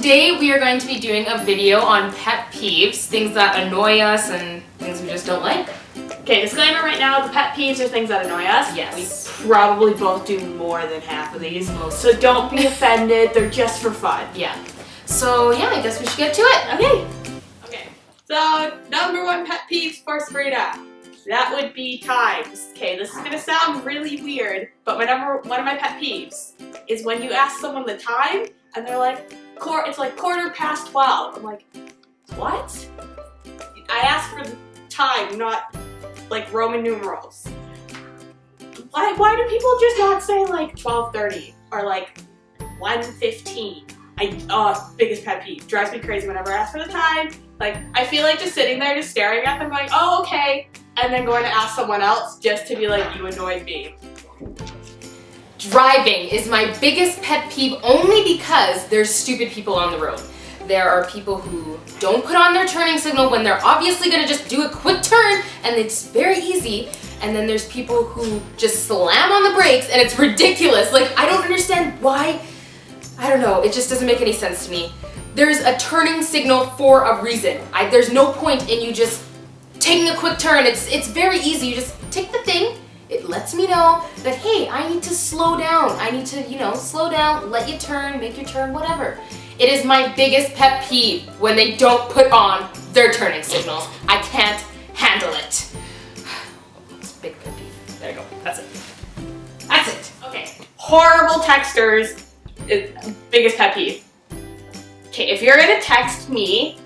today we are going to be doing a video on pet peeves, things that annoy us and things we just don't like. Okay, disclaimer right now, the pet peeves are things that annoy us. Yes. We probably both do more than half of these, so don't be offended, they're just for fun. Yeah. So yeah, I guess we should get to it. Okay, so number one pet peeves for Sabrina. That would be times. Okay, this is gonna sound really weird, but one of my pet peeves is when you ask someone the time and they're like, it's like 12:15. I'm like, what? I asked for the time, not like Roman numerals. Why do people just not say like 12:30 or like 1:15? Biggest pet peeve. Drives me crazy whenever I ask for the time. Like, I feel like just sitting there just staring at them going, oh, okay, and then going to ask someone else just to be like, you annoyed me. Driving is my biggest pet peeve only because there's stupid people on the road. There are people who don't put on their turning signal when they're obviously gonna just do a quick turn and it's very easy. And then there's people who just slam on the brakes and it's ridiculous. Like, I don't understand why. I don't know, it just doesn't make any sense to me. There's a turning signal for a reason. There's no point in you just taking a quick turn. It's very easy. You just take the thing. It lets me know that, hey, I need to slow down. I need to, slow down, let you turn, make your turn, whatever. It is my biggest pet peeve when they don't put on their turning signals. I can't handle it. It's a big pet peeve. There you go. That's it. That's it. Okay. Horrible texters is biggest pet peeve. Okay, if you're gonna text me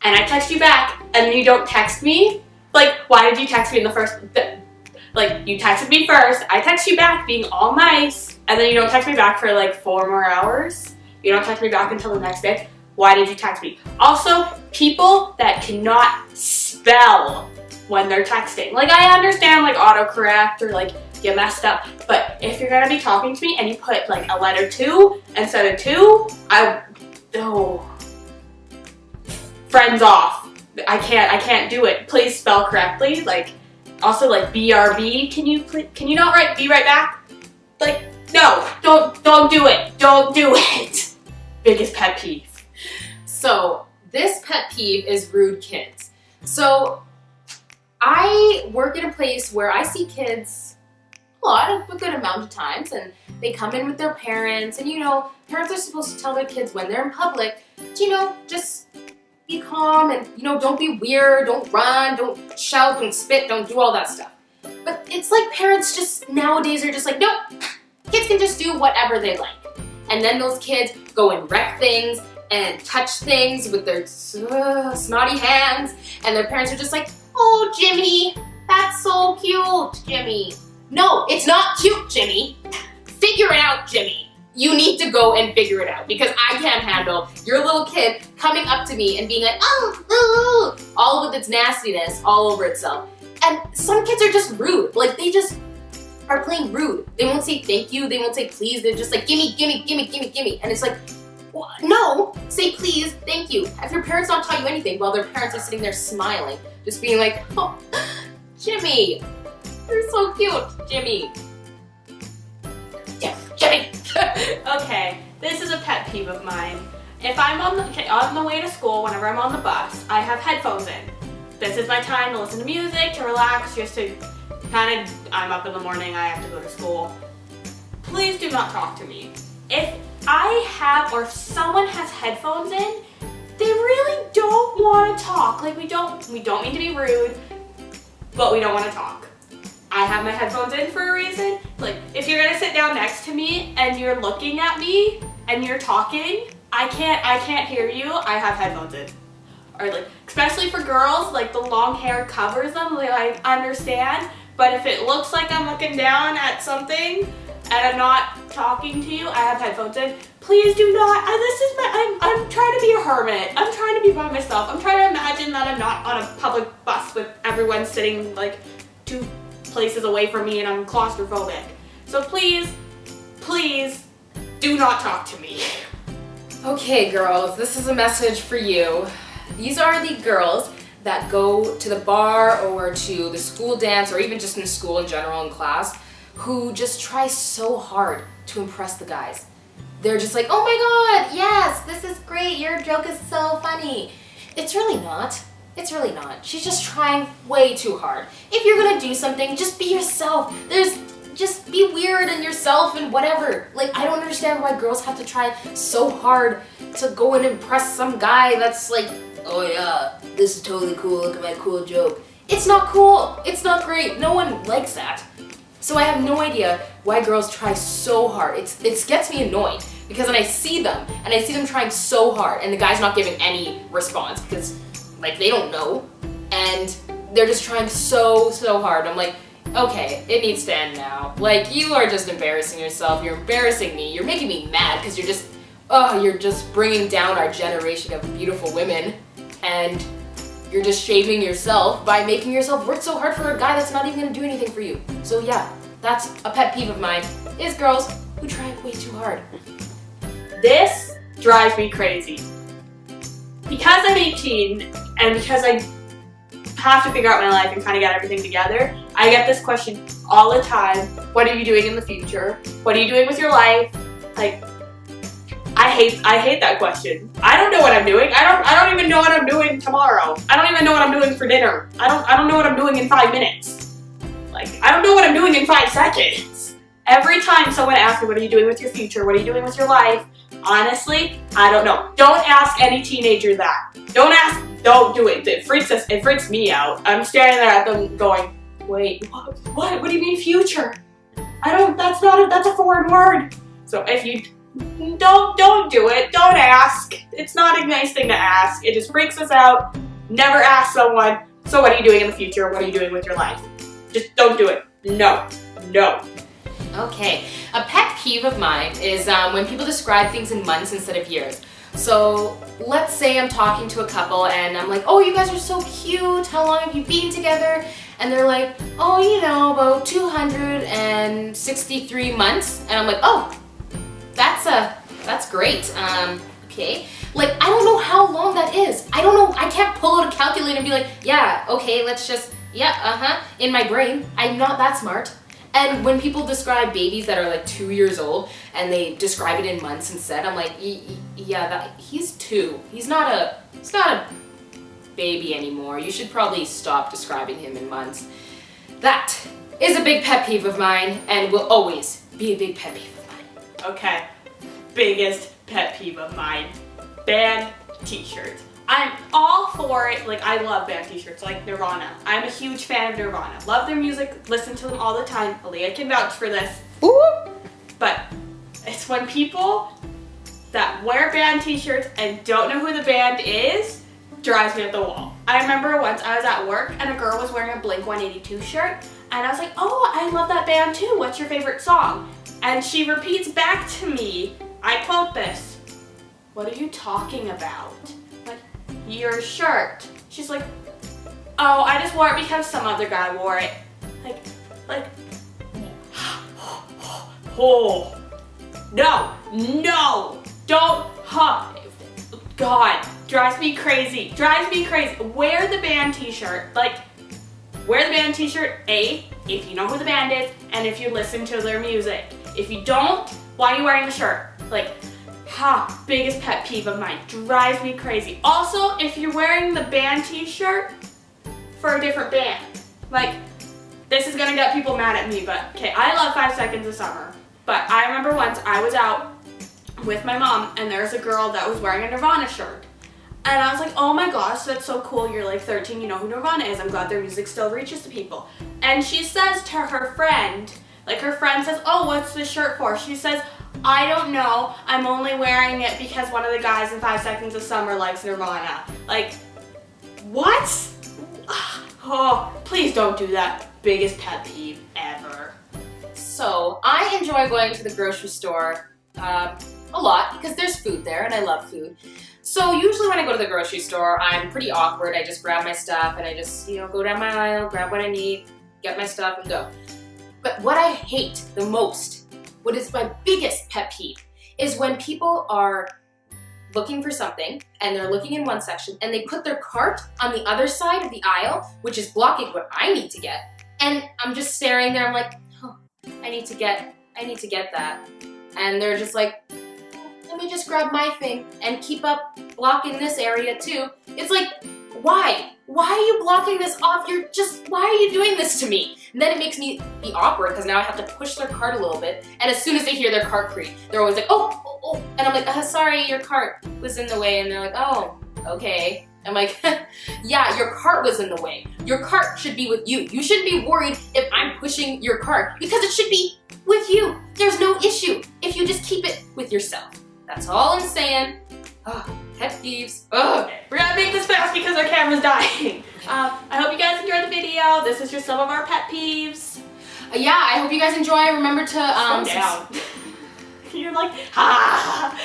and I text you back and you don't text me, like, why did you text me in the first? Like, you texted me first, I text you back being all nice, and then you don't text me back for like 4 more hours. You don't text me back until the next day. Why did you text me? Also, people that cannot spell when they're texting. Like, I understand like autocorrect or like you messed up, but if you're gonna be talking to me and you put like a letter 2 instead of 2, friends off. I can't do it. Please spell correctly. Like, also like BRB. Can you not write be right back? Like, no, don't do it. Don't do it. Biggest pet peeve. So this pet peeve is rude kids. So I work in a place where I see kids a good amount of times, and they come in with their parents, and parents are supposed to tell their kids when they're in public, just be calm and don't be weird, don't run, don't shout, don't spit, don't do all that stuff. But it's like parents just nowadays are just like, nope, kids can just do whatever they like. And then those kids go and wreck things and touch things with their snotty hands, and their parents are just like, oh, Jimmy, that's so cute, Jimmy. No, it's not cute, Jimmy. Figure it out, Jimmy. You need to go and figure it out, because I can't handle your little kid coming up to me and being like, oh, all with its nastiness all over itself. And some kids are just rude. Like, they just are playing rude. They won't say thank you. They won't say please. They're just like, gimme, gimme, gimme, gimme, gimme. And it's like, well, no, say please, thank you. Have your parents not taught you anything while their parents are sitting there smiling, just being like, oh, Jimmy, you're so cute, Jimmy. Yeah, Jimmy. Okay, this is a pet peeve of mine. If I'm on the way to school, whenever I'm on the bus, I have headphones in. This is my time to listen to music, to relax, just to I'm up in the morning, I have to go to school. Please do not talk to me. If I have, or if someone has headphones in, they really don't want to talk. Like, we don't mean to be rude, but we don't want to talk. I have my headphones in for a reason. Like, if you're gonna sit down next to me and you're looking at me and you're talking, I can't hear you. I have headphones in. Or like, especially for girls, like the long hair covers them. Like, I understand, but if it looks like I'm looking down at something and I'm not talking to you, I have headphones in. Please do not. I'm trying to be a hermit. I'm trying to be by myself. I'm trying to imagine that I'm not on a public bus with everyone sitting like 2 places away from me and I'm claustrophobic. So please do not talk to me. Okay, girls, this is a message for you. These are the girls that go to the bar or to the school dance, or even just in school in general in class, who just try so hard to impress the guys. they're just like, oh my god, yes, this is great, your joke is so funny. It's really not. It's really not. She's just trying way too hard. If you're gonna do something, just be yourself. Just be weird and yourself and whatever. Like, I don't understand why girls have to try so hard to go and impress some guy that's like, oh yeah, this is totally cool, look at my cool joke. It's not cool. It's not great. No one likes that. So I have no idea why girls try so hard. It gets me annoyed because when I see them and I see them trying so hard and the guy's not giving any response because like they don't know and they're just trying so hard. I'm like, okay, it needs to end now. Like, you are just embarrassing yourself. You're embarrassing me. You're making me mad because you're just bringing down our generation of beautiful women and you're just shaming yourself by making yourself work so hard for a guy that's not even gonna do anything for you. So yeah, that's a pet peeve of mine, is girls who try way too hard. This drives me crazy. Because I'm 18 and because I have to figure out my life and kind of get everything together, I get this question all the time. What are you doing in the future? What are you doing with your life? Like, I hate that question. I don't know what I'm doing. I don't even know what I'm doing tomorrow. I don't even know what I'm doing for dinner. I don't know what I'm doing in 5 minutes. Like, I don't know what I'm doing in 5 seconds. Every time someone asks me, what are you doing with your future? What are you doing with your life? Honestly, I don't know. Don't ask any teenager that. Don't do it. It freaks me out. I'm staring there at them going, wait, what? What do you mean future? That's a foreign word. So if you don't do it, don't ask. It's not a nice thing to ask. It just freaks us out. Never ask someone, so what are you doing in the future? What are you doing with your life? Just don't do it. No. Okay, a pet peeve of mine is when people describe things in months instead of years. So let's say I'm talking to a couple and I'm like, oh, you guys are so cute, how long have you been together? And they're like, oh, you know, about 263 months. And I'm like, oh, that's great. Okay. Like, I don't know how long that is. I don't know, I can't pull out a calculator and be like, yeah, okay, let's just, yeah, in my brain. I'm not that smart. And when people describe babies that are like 2 years old and they describe it in months instead, I'm like, yeah, he's 2. He's not a baby anymore. You should probably stop describing him in months. That is a big pet peeve of mine and will always be a big pet peeve of mine. Okay, biggest pet peeve of mine. Band t-shirts. I'm all for it. Like, I love band t-shirts, like Nirvana. I'm a huge fan of Nirvana. Love their music, listen to them all the time. Aaliyah can vouch for this. Ooh. But it's when people that wear band t-shirts and don't know who the band is, drives me up the wall. I remember once I was at work and a girl was wearing a Blink-182 shirt and I was like, oh, I love that band too. What's your favorite song? And she repeats back to me, I quote this, what are you talking about? Your shirt. She's like, oh, I just wore it because some other guy wore it. Like, oh, no, don't, God, drives me crazy. Wear the band t-shirt, wear the band t-shirt, A, if you know who the band is, and if you listen to their music. If you don't, why are you wearing the shirt? Biggest pet peeve of mine. Drives me crazy. Also, if you're wearing the band t-shirt for a different band, this is gonna get people mad at me, but okay, I love 5 Seconds of Summer. But I remember once I was out with my mom and there was a girl that was wearing a Nirvana shirt. And I was like, oh my gosh, that's so cool. You're like 13, you know who Nirvana is. I'm glad their music still reaches to people. And she says to her friend, her friend says, oh, what's this shirt for? She says, I don't know. I'm only wearing it because one of the guys in 5 Seconds of Summer likes Nirvana. What? Oh, please don't do that. Biggest pet peeve ever. So, I enjoy going to the grocery store a lot because there's food there and I love food. So usually when I go to the grocery store, I'm pretty awkward. I just grab my stuff and I just, go down my aisle, grab what I need, get my stuff and go. But what I hate the most, what is my biggest pet peeve, is when people are looking for something and they're looking in one section and they put their cart on the other side of the aisle, which is blocking what I need to get. And I'm just staring there, I'm like, oh, I need to get that. And they're just like, me just grab my thing and keep up blocking this area too. It's like, why? Why are you blocking this off? Why are you doing this to me? And then it makes me be awkward because now I have to push their cart a little bit. And as soon as they hear their cart creak, they're always like, oh, oh, oh. And I'm like, sorry, your cart was in the way. And they're like, oh, okay. I'm like, yeah, your cart was in the way. Your cart should be with you. You shouldn't be worried if I'm pushing your cart because it should be with you. There's no issue if you just keep it with yourself. That's all I'm saying. Oh, pet peeves. Oh. We're gonna make this fast because our camera's dying. I hope you guys enjoyed the video. This is just some of our pet peeves. Yeah, I hope you guys enjoy. Remember to Calm down. You're like, ha!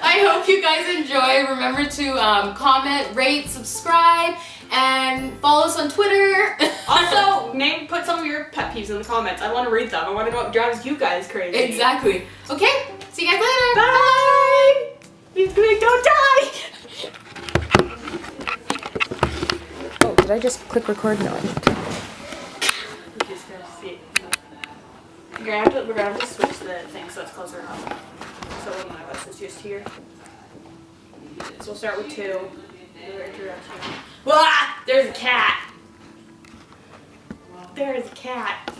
I hope you guys enjoy. Remember to comment, rate, subscribe, and follow us on Twitter. Also, put some of your pet peeves in the comments. I want to read them. I want to know what drives you guys crazy. Exactly. Okay, see you guys later. Bye! Don't die! Oh, did I just click record? No, I didn't. We're just gonna see. We're gonna have to switch the thing so it's closer up. So one of us is just here. So we'll start with 2. Wah! There's a cat. There's a cat.